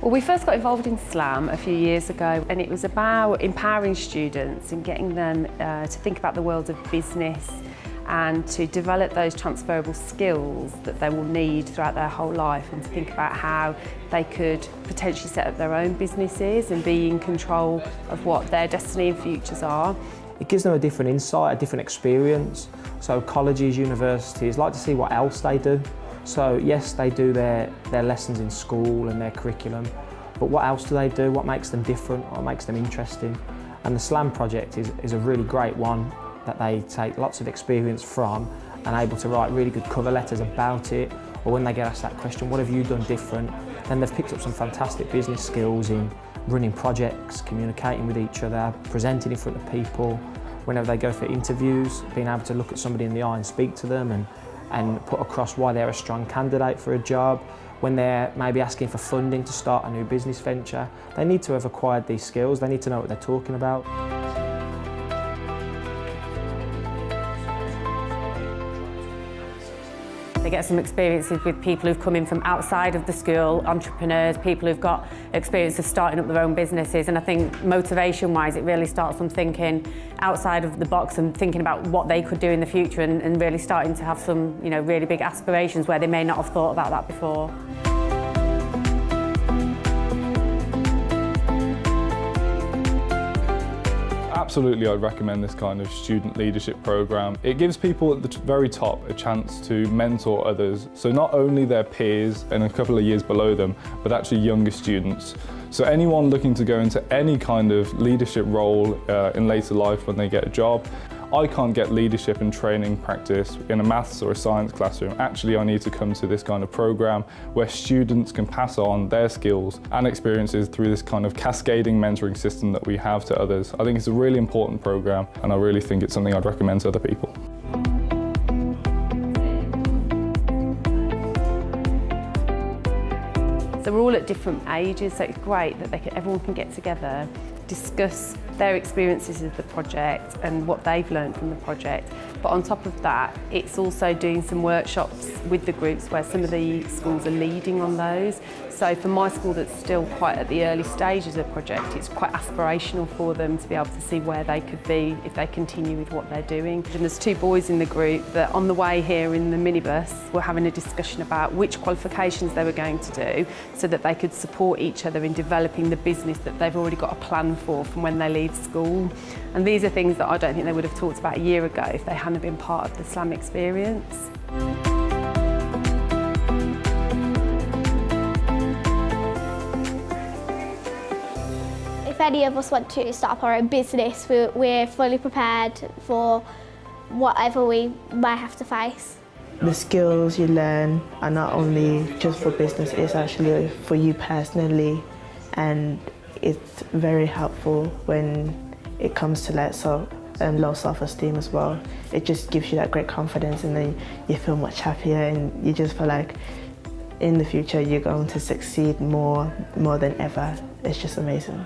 Well, we first got involved in SLAM a few years ago, and it was about empowering students and getting them to think about the world of business and to develop those transferable skills that they will need throughout their whole life, and to think about how they could potentially set up their own businesses and be in control of what their destiny and futures are. It gives them a different insight, a different experience. So colleges, universities like to see what else they do. So yes, they do their lessons in school and their curriculum, but what else do they do? What makes them different? What makes them interesting? And the SLAM project is a really great one that they take lots of experience from and able to write really good cover letters about it, or when they get asked that question, what have you done different? Then they've picked up some fantastic business skills in running projects, communicating with each other, presenting in front of people. Whenever they go for interviews, being able to look at somebody in the eye and speak to them and put across why they're a strong candidate for a job. When they're maybe asking for funding to start a new business venture, they need to have acquired these skills, they need to know what they're talking about. They get some experiences with people who've come in from outside of the school, entrepreneurs, people who've got experience of starting up their own businesses, and I think motivation-wise it really starts them thinking outside of the box and thinking about what they could do in the future, and really starting to have some, you know, really big aspirations where they may not have thought about that before. Absolutely, I'd recommend this kind of student leadership program. It gives people at the very top a chance to mentor others, so not only their peers and a couple of years below them, but actually younger students. So anyone looking to go into any kind of leadership role in later life when they get a job, I can't get leadership and training practice in a maths or a science classroom. Actually, I need to come to this kind of program where students can pass on their skills and experiences through this kind of cascading mentoring system that we have to others. I think it's a really important program, and I really think it's something I'd recommend to other people. So we're all at different ages, so it's great that everyone can get together, discuss their experiences of the project and what they've learned from the project. But on top of that, it's also doing some workshops with the groups where some of the schools are leading on those. So for my school that's still quite at the early stages of the project, it's quite aspirational for them to be able to see where they could be if they continue with what they're doing. And there's two boys in the group that on the way here in the minibus were having a discussion about which qualifications they were going to do so that they could support each other in developing the business that they've already got a plan for from when they leave school. And these are things that I don't think they would have talked about a year ago if they hadn't been part of the SLAM experience. If any of us want to start up our own business, we're fully prepared for whatever we might have to face. The skills you learn are not only just for business, it's actually for you personally, and it's very helpful when it comes to low self-esteem as well. It just gives you that great confidence, and then you feel much happier, and you just feel like in the future you're going to succeed more than ever. It's just amazing.